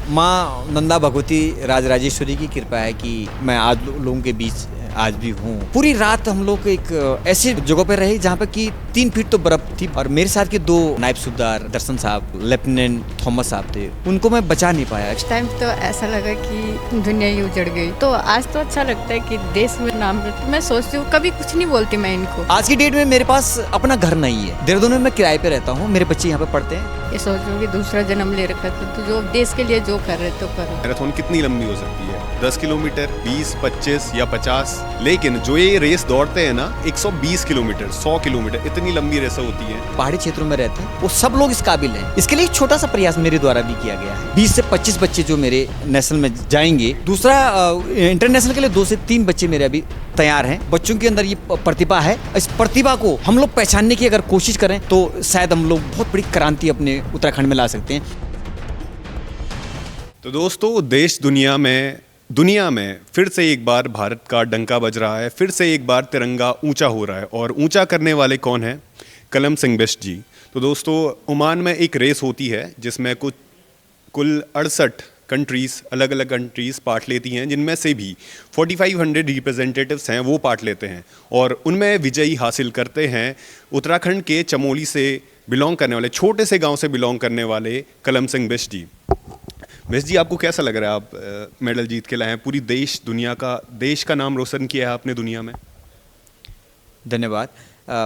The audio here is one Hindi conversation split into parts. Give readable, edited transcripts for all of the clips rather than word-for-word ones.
माँ नंदा भगवती राजराजेश्वरी की कृपा है कि मैं आज लोगों के बीच आज भी हूँ। पूरी रात हम लोग एक ऐसी जगह पे रहे जहाँ पे कि 3 फीट तो बर्फ थी और मेरे साथ के 2 नायब सूबेदार दर्शन साहब, लेफ्टिनेंट थॉमस साहब थे, उनको मैं बचा नहीं पाया। उस टाइम तो ऐसा लगा कि दुनिया ही उजड़ गई। तो आज तो अच्छा लगता है कि देश में नाम रहता। मैं सोचती हूँ, कभी कुछ नहीं बोलती मैं इनको। आज की डेट में मेरे पास अपना घर नहीं है, देहरादून में मैं किराए पे रहता हूँ, मेरे बच्चे यहाँ पे पढ़ते हैं। ये सोच रही हूँ कि दूसरा जन्म ले रखा था, तो जो देश के लिए जो कर रहे तो करो। मैराथन कितनी लंबी हो सकती है? 10 किलोमीटर, 20, 25 या 50। लेकिन जो ये रेस दौड़ते हैं ना, 120 किलोमीटर, 100 किलोमीटर, इतनी लंबी रेस होती है। पहाड़ी क्षेत्रों में रहते हैं वो सब लोग इस काबिल हैं। इसके लिए एक छोटा सा प्रयास मेरे द्वारा भी किया गया है। 20 से 25 बच्चे जो मेरे नेशनल में जाएंगे। दूसरा इंटरनेशनल के लिए 2 से 3 बच्चे मेरे अभी तैयार हैं। बच्चों के अंदर ये प्रतिभा है, इस प्रतिभा को हम लोग पहचानने की अगर कोशिश करें तो शायद हम लोग बहुत बड़ी क्रांति अपने उत्तराखंड में ला सकते हैं। तो दोस्तों, देश दुनिया में फिर से एक बार भारत का डंका बज रहा है, फिर से एक बार तिरंगा ऊंचा हो रहा है। और ऊंचा करने वाले कौन हैं? कलम सिंह बिष्ट जी। तो दोस्तों, ओमान में एक रेस होती है जिसमें कुल 68 कंट्रीज़, अलग अलग कंट्रीज़ पार्ट लेती हैं, जिनमें से भी 4500 रिप्रेजेंटेटिव्स हैं, वो पार्ट लेते हैं। और उनमें विजयी हासिल करते हैं उत्तराखंड के चमोली से बिलोंग करने वाले, छोटे से गांव से बिलोंग करने वाले कलम सिंह बिष्ट जी। बिष्ट जी, आपको कैसा लग रहा है? आप मेडल जीत के लाए हैं, पूरी देश का नाम रोशन किया है आपने दुनिया में। धन्यवाद।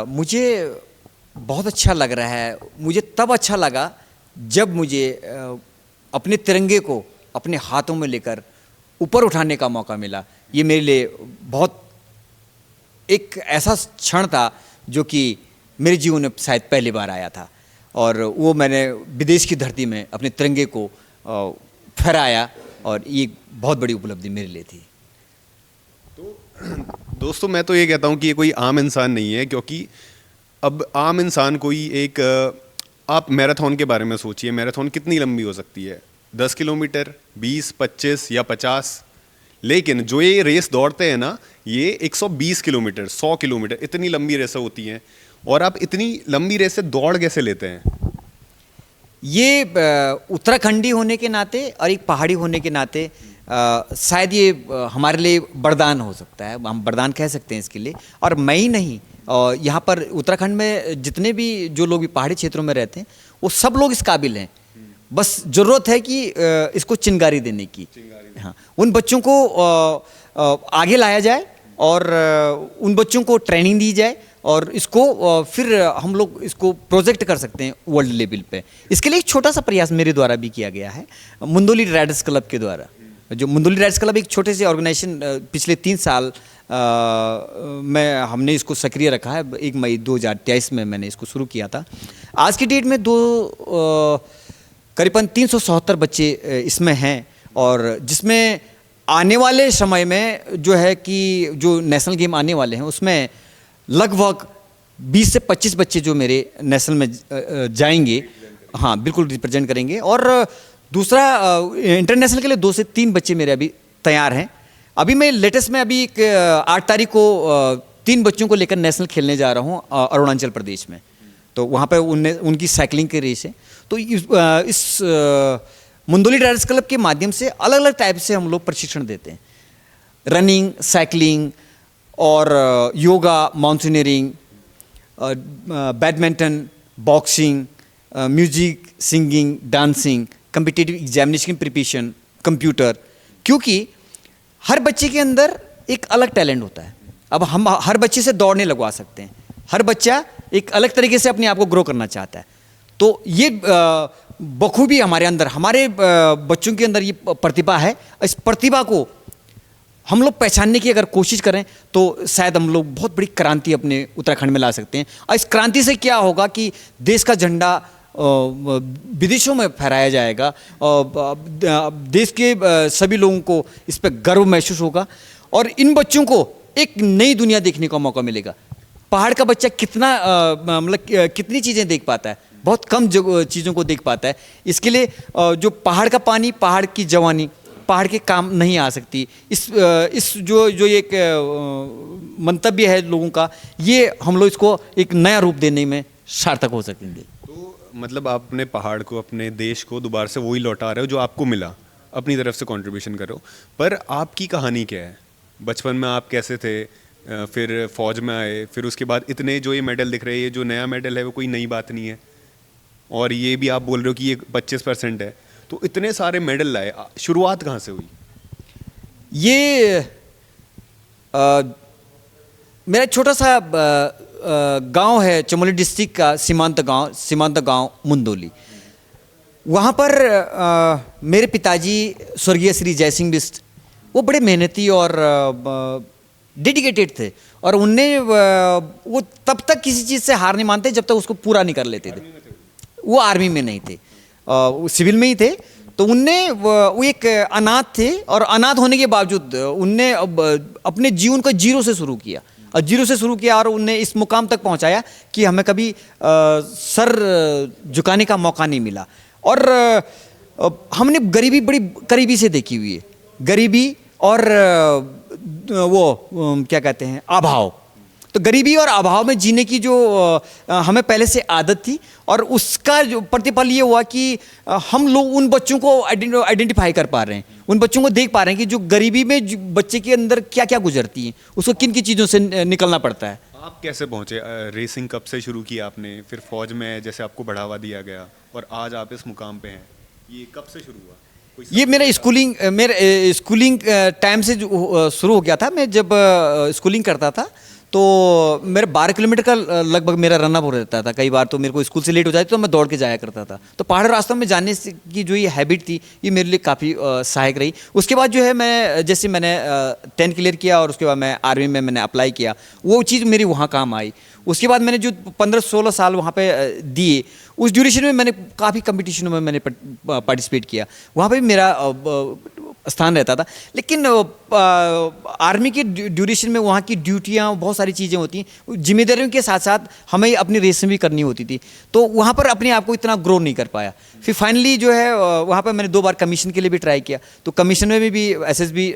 मुझे बहुत अच्छा लग रहा है। मुझे तब अच्छा लगा जब मुझे अपने तिरंगे को अपने हाथों में लेकर ऊपर उठाने का मौका मिला। ये मेरे लिए बहुत एक ऐसा क्षण था जो कि मेरे जीवन में शायद पहली बार आया था, और वो मैंने विदेश की धरती में अपने तिरंगे को फहराया, और ये बहुत बड़ी उपलब्धि मेरे लिए थी। तो दोस्तों, मैं तो ये कहता हूँ कि ये कोई आम इंसान नहीं है, क्योंकि अब आम इंसान कोई एक आप मैराथन के बारे में सोचिए। मैराथन कितनी लंबी हो सकती है? 10 किलोमीटर, 20, 25 या 50। लेकिन जो ये रेस दौड़ते हैं ना, ये 120 किलोमीटर, 100 किलोमीटर, इतनी लंबी रेसें होती हैं। और आप इतनी लंबी रेसें दौड़ कैसे लेते हैं? ये उत्तराखंडी होने के नाते और एक पहाड़ी होने के नाते शायद ये हमारे लिए वरदान हो सकता है, हम वरदान कह सकते हैं इसके लिए। और मैं ही नहीं, यहाँ पर उत्तराखंड में जितने भी जो लोग भी पहाड़ी क्षेत्रों में रहते हैं वो सब लोग इस काबिल हैं। बस ज़रूरत है कि इसको चिंगारी देने की। हाँ, उन बच्चों को आगे लाया जाए और उन बच्चों को ट्रेनिंग दी जाए, और इसको फिर हम लोग इसको प्रोजेक्ट कर सकते हैं वर्ल्ड लेवल पे। इसके लिए एक छोटा सा प्रयास मेरे द्वारा भी किया गया है, मुंदोली राइडर्स क्लब के द्वारा। जो मुंदोली राइडर्स क्लब एक छोटे से ऑर्गेनाइजेशन, पिछले 3 साल में हमने इसको सक्रिय रखा है। 1 मई 2023 में मैंने इसको शुरू किया था। आज की डेट में करीबन 377 बच्चे इसमें हैं, और जिसमें आने वाले समय में जो है कि जो नेशनल गेम आने वाले हैं उसमें लगभग 20 से 25 बच्चे जो मेरे नेशनल में जाएंगे, हाँ बिल्कुल रिप्रेजेंट करेंगे। और दूसरा इंटरनेशनल के लिए 2 से 3 बच्चे मेरे अभी तैयार हैं। अभी मैं लेटेस्ट में अभी 8 तारीख को 3 बच्चों को लेकर नेशनल खेलने जा रहा हूँ अरुणाचल प्रदेश में। तो वहाँ पर उनकी साइकिलिंग की रेस है। तो इस मुंदोली राइडर्स क्लब के माध्यम से अलग अलग टाइप से हम लोग प्रशिक्षण देते हैं। रनिंग, साइकिलिंग और yoga, mountaineering, badminton, boxing, music, singing, dancing, competitive examination preparation, computer. क्योंकि हर बच्चे के अंदर एक अलग टैलेंट होता है। अब हम हर बच्चे से दौड़ने लगवा सकते हैं। हर बच्चा एक अलग तरीके से अपने आप को ग्रो करना चाहता है। तो ये बखूबी हमारे अंदर, हमारे बच्चों के अंदर ये प्रतिभा है। इस प्रतिभा को हम लोग पहचानने की अगर कोशिश करें तो शायद हम लोग बहुत बड़ी क्रांति अपने उत्तराखंड में ला सकते हैं। और इस क्रांति से क्या होगा कि देश का झंडा विदेशों में फहराया जाएगा, और देश के सभी लोगों को इस पर गर्व महसूस होगा, और इन बच्चों को एक नई दुनिया देखने का मौका मिलेगा। पहाड़ का बच्चा कितना मतलब कितनी चीज़ें देख पाता है, बहुत कम चीज़ों को देख पाता है। इसके लिए जो पहाड़ का पानी, पहाड़ की जवानी, पहाड़ के काम नहीं आ सकती। इस जो एक मंतव्य है लोगों का, ये हम लोग इसको एक नया रूप देने में सार्थक हो सकेंगे। तो मतलब आप अपने पहाड़ को, अपने देश को दोबारा से वही लौटा रहे हो जो आपको मिला। अपनी तरफ से कंट्रीब्यूशन करो। पर आपकी कहानी क्या है? बचपन में आप कैसे थे, फिर फौज में आए, फिर उसके बाद इतने जो ये मेडल दिख रहे हैं, ये जो नया मेडल है वो कोई नई बात नहीं है, और ये भी आप बोल रहे हो कि ये 25% है, तो इतने सारे मेडल लाए, शुरुआत कहाँ से हुई? ये मेरा छोटा सा गांव है, चमोली डिस्ट्रिक्ट का सीमांत गांव मुंदोली। वहाँ पर मेरे पिताजी स्वर्गीय श्री जय सिंह बिष्ट, वो बड़े मेहनती और डेडिकेटेड थे, और उनने वो तब तक किसी चीज़ से हार नहीं मानते जब तक उसको पूरा नहीं कर लेते थे। वो आर्मी में नहीं थे, वो सिविल में ही थे। तो उनने वो एक अनाथ थे, और अनाथ होने के बावजूद उनने अपने जीवन को जीरो से शुरू किया, और जीरो से शुरू किया, और उनने इस मुकाम तक पहुंचाया कि हमें कभी सर झुकाने का मौका नहीं मिला। और हमने गरीबी बड़ी करीबी से देखी हुई है, गरीबी और वो क्या कहते हैं, अभाव। तो गरीबी और अभाव में जीने की जो हमें पहले से आदत थी, और उसका जो प्रतिफल ये हुआ कि हम लोग उन बच्चों को आइडेंटिफाई कर पा रहे हैं, उन बच्चों को देख पा रहे हैं कि जो गरीबी में बच्चे के अंदर क्या क्या गुजरती है, उसको किन किन चीज़ों से निकलना पड़ता है। आप कैसे पहुँचे? रेसिंग कब से शुरू की आपने, फिर फौज में जैसे आपको बढ़ावा दिया गया, और आज आप इस मुकाम पे हैं, ये कब से शुरू हुआ? ये मेरा स्कूलिंग टाइम से शुरू हो गया था। मैं जब स्कूलिंग करता था तो मेरे 12 किलोमीटर का लगभग मेरा रन अप हो रहता था। कई बार तो मेरे को स्कूल से लेट हो जाती तो मैं दौड़ के जाया करता था। तो पहाड़ी रास्तों में जाने की जो ये हैबिट थी, ये मेरे लिए काफ़ी सहायक रही। उसके बाद जो है मैं जैसे मैंने 10 क्लियर किया, और उसके बाद मैं आर्मी में मैंने अप्लाई किया, वो चीज़ मेरी वहाँ काम आई। उसके बाद मैंने जो 15-16 साल वहाँ पे दिए, उस ड्यूरेशन में मैंने काफ़ी कंपटीशनों में मैंने पार्टिसिपेट किया, वहाँ पे भी मेरा स्थान रहता था। लेकिन आर्मी के ड्यूरेशन में वहाँ की ड्यूटियाँ, बहुत सारी चीज़ें होती हैं, जिम्मेदारियों के साथ साथ हमें अपनी रेस भी करनी होती थी, तो वहाँ पर अपने आप को इतना ग्रो नहीं कर पाया। फिर फाइनली जो है वहाँ पर मैंने 2 बार कमीशन के लिए भी ट्राई किया, तो कमीशन में भी SSB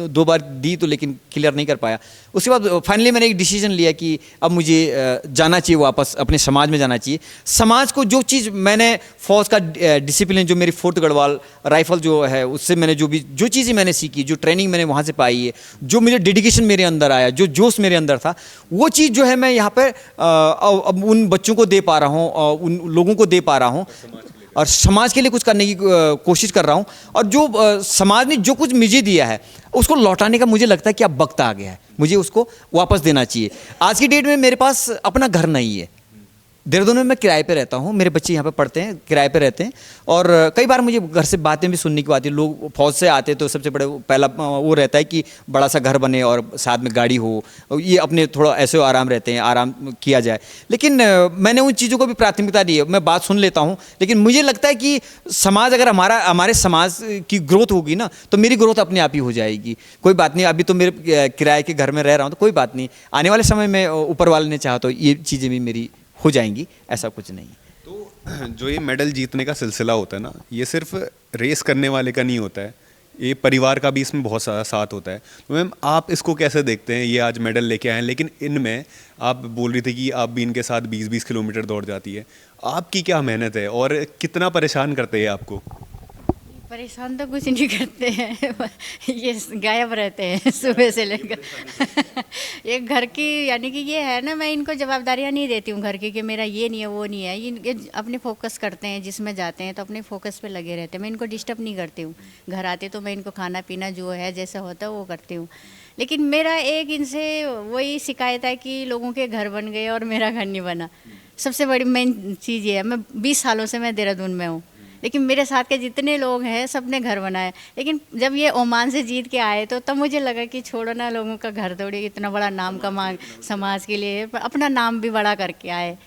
2 बार दी, तो लेकिन क्लियर नहीं कर पाया। उसके बाद फाइनली मैंने एक डिसीजन लिया कि अब मुझे जाना चाहिए, वापस अपने समाज में जाना चाहिए। समाज को जो चीज़ मैंने फौज का डिसिप्लिन, जो मेरी 4th गढ़वाल राइफल जो है, उससे मैंने जो चीज़ें मैंने सीखी, जो ट्रेनिंग मैंने वहाँ से पाई है, जो मुझे डेडिकेशन मेरे अंदर आया, जो जोश मेरे अंदर था, वो चीज़ जो है मैं यहाँ पर अब उन बच्चों को दे पा रहा हूँ, उन लोगों को दे पा रहा हूँ, और समाज के लिए कुछ करने की कोशिश कर रहा हूँ। और जो समाज ने जो कुछ मुझे दिया है, उसको लौटाने का मुझे लगता है कि अब वक्त आ गया है, मुझे उसको वापस देना चाहिए। आज की डेट में मेरे पास अपना घर नहीं है, देहरादून में मैं किराए पे रहता हूँ, मेरे बच्चे यहाँ पे पढ़ते हैं, किराए पे रहते हैं। और कई बार मुझे घर से बातें भी सुनने की आती है। लोग फौज से आते तो सबसे बड़े पहला वो रहता है कि बड़ा सा घर बने और साथ में गाड़ी हो, ये अपने थोड़ा ऐसे आराम रहते हैं, आराम किया जाए। लेकिन मैंने उन चीज़ों को भी प्राथमिकता दी है। मैं बात सुन लेता हूँ, लेकिन मुझे लगता है कि समाज अगर हमारे समाज की ग्रोथ होगी ना, तो मेरी ग्रोथ अपने आप ही हो जाएगी। कोई बात नहीं, अभी तो मेरे किराए के घर में रह रहा हूँ, तो कोई बात नहीं, आने वाले समय में ऊपर वाले ने चाहा तो ये चीज़ें भी मेरी हो जाएंगी, ऐसा कुछ नहीं। तो जो ये मेडल जीतने का सिलसिला होता है ना, ये सिर्फ रेस करने वाले का नहीं होता है, ये परिवार का भी इसमें बहुत सारा साथ होता है। तो मैम, आप इसको कैसे देखते हैं? ये आज मेडल लेके आए हैं, लेकिन इनमें आप बोल रही थी कि आप भी इनके साथ 20-20 किलोमीटर दौड़ जाती है, आपकी क्या मेहनत है और कितना परेशान करते हैं आपको? परेशान तो कुछ नहीं करते हैं, ये गायब रहते हैं सुबह से लेकर ये घर की, यानी कि ये है ना, मैं इनको जवाबदारियाँ नहीं देती हूँ घर की कि मेरा ये नहीं है, वो नहीं है। ये अपने फोकस करते हैं, जिसमें जाते हैं तो अपने फोकस पे लगे रहते हैं। मैं इनको डिस्टर्ब नहीं करती हूँ। घर आते तो मैं इनको खाना पीना जो है जैसा होता है वो करती हूँ। लेकिन मेरा एक इनसे वही शिकायत है कि लोगों के घर बन गए और मेरा घर नहीं बना। सबसे बड़ी मेन चीज़ ये है। मैं 20 सालों से मैं देहरादून में हूँ, लेकिन मेरे साथ के जितने लोग हैं सब ने घर बनाया। लेकिन जब ये ओमान से जीत के आए तो तब मुझे लगा कि छोड़ो ना, लोगों का घर तोड़िए, इतना बड़ा नाम कमा समाज के लिए, अपना नाम भी बड़ा करके आए,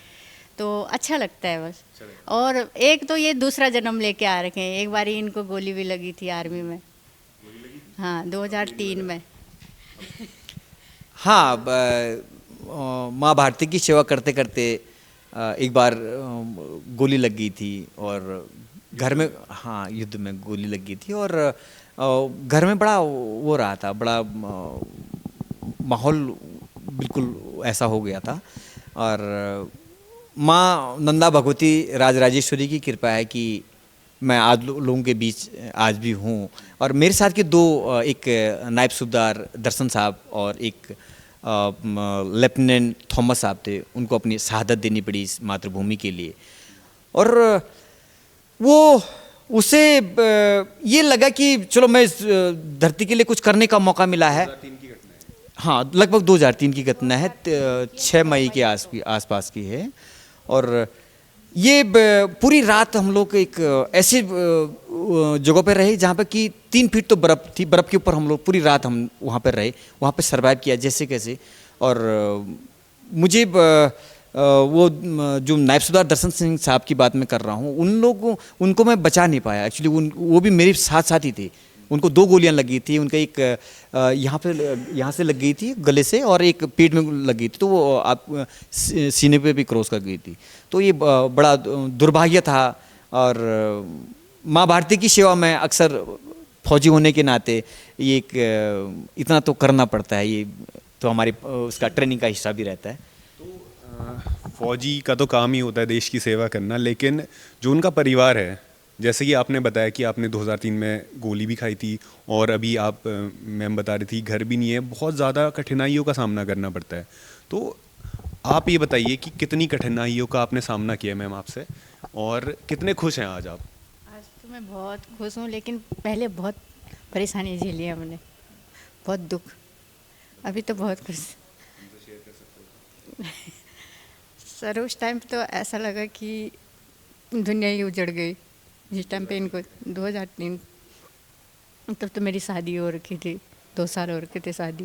तो अच्छा लगता है बस। और एक तो ये दूसरा जन्म लेके आ रखे हैं। एक बारी इनको गोली भी लगी थी आर्मी में, हाँ 2003 में। हाँ, माँ भारती की सेवा करते करते एक बार गोली लग गई थी, और घर में, हाँ युद्ध में गोली लग गई थी, और घर में बड़ा वो रहा था, बड़ा माहौल बिल्कुल ऐसा हो गया था। और माँ नंदा भगवती राजराजेश्वरी की कृपा है कि मैं आज लोगों के बीच आज भी हूँ। और मेरे साथ के दो एक नायब सूबेदार दर्शन साहब और एक लेफ्टिनेंट थॉमस साहब थे, उनको अपनी शहादत देनी पड़ी इस मातृभूमि के लिए। और वो उसे ये लगा कि चलो मैं इस धरती के लिए कुछ करने का मौका मिला है। हाँ, लगभग 2003 की घटना है, 6 मई के आसपास की है। और ये पूरी रात हम लोग एक ऐसी जगह पर रहे जहाँ पर कि 3 फीट तो बर्फ़ थी, बर्फ़ के ऊपर हम लोग पूरी रात हम वहाँ पर रहे, वहाँ पर सर्वाइव किया जैसे कैसे। और मुझे वो जो नायब सूबेदार दर्शन सिंह साहब की बात मैं कर रहा हूँ, उनको मैं बचा नहीं पाया एक्चुअली। वो भी मेरे साथ ही थे। उनको 2 गोलियां लगी थी, उनका एक यहाँ से लग गई थी गले से, और एक पेट में लग गई थी, तो वो आप सीने पे भी क्रॉस कर गई थी। तो ये बड़ा दुर्भाग्य था। और माँ भारती की सेवा में अक्सर फौजी होने के नाते ये एक इतना तो करना पड़ता है, ये तो हमारी उसका ट्रेनिंग का हिस्सा भी रहता है। फौजी का तो काम ही होता है देश की सेवा करना, लेकिन जो उनका परिवार है, जैसे कि आपने बताया कि आपने 2003 में गोली भी खाई थी और अभी आप मैम बता रही थी घर भी नहीं है, बहुत ज़्यादा कठिनाइयों का सामना करना पड़ता है। तो आप ये बताइए कि कितनी कठिनाइयों का आपने सामना किया मैम आपसे, और कितने खुश हैं आज आप? आज तो मैं बहुत खुश हूँ, लेकिन पहले बहुत परेशानी झेली है हमने, बहुत दुख। अभी तो बहुत खुश। सर उस टाइम तो ऐसा लगा कि दुनिया ही उजड़ गई जिस टाइम पे इनको 2003, तब तो मेरी शादी हो रखी थी, 2 साल हो रखे थे शादी।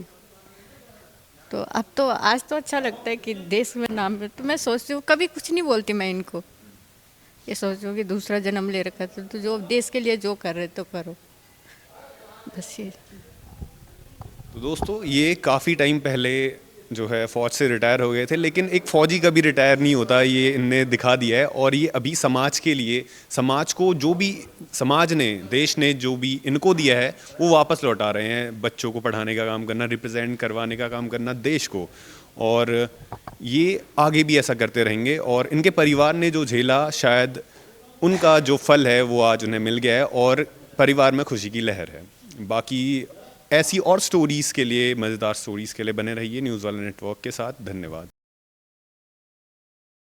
तो अब तो आज तो अच्छा लगता है कि देश में नाम है। तो मैं सोचती हूँ, कभी कुछ नहीं बोलती मैं इनको, ये सोचती हूँ कि दूसरा जन्म ले रखा था, तो जो देश के लिए जो कर रहे तो करो, बस ये। तो दोस्तों, ये काफ़ी टाइम पहले जो है फ़ौज से रिटायर हो गए थे, लेकिन एक फ़ौजी कभी रिटायर नहीं होता, ये इनने दिखा दिया है। और ये अभी समाज के लिए, समाज को जो भी समाज ने, देश ने जो भी इनको दिया है वो वापस लौटा रहे हैं। बच्चों को पढ़ाने का काम करना, रिप्रेजेंट करवाने का काम करना देश को, और ये आगे भी ऐसा करते रहेंगे। और इनके परिवार ने जो झेला, शायद उनका जो फल है वो आज उन्हें मिल गया है, और परिवार में खुशी की लहर है। बाकी ऐसी और स्टोरीज़ के लिए, मज़ेदार स्टोरीज़ के लिए बने रहिए न्यूज़ वाला नेटवर्क के साथ। धन्यवाद।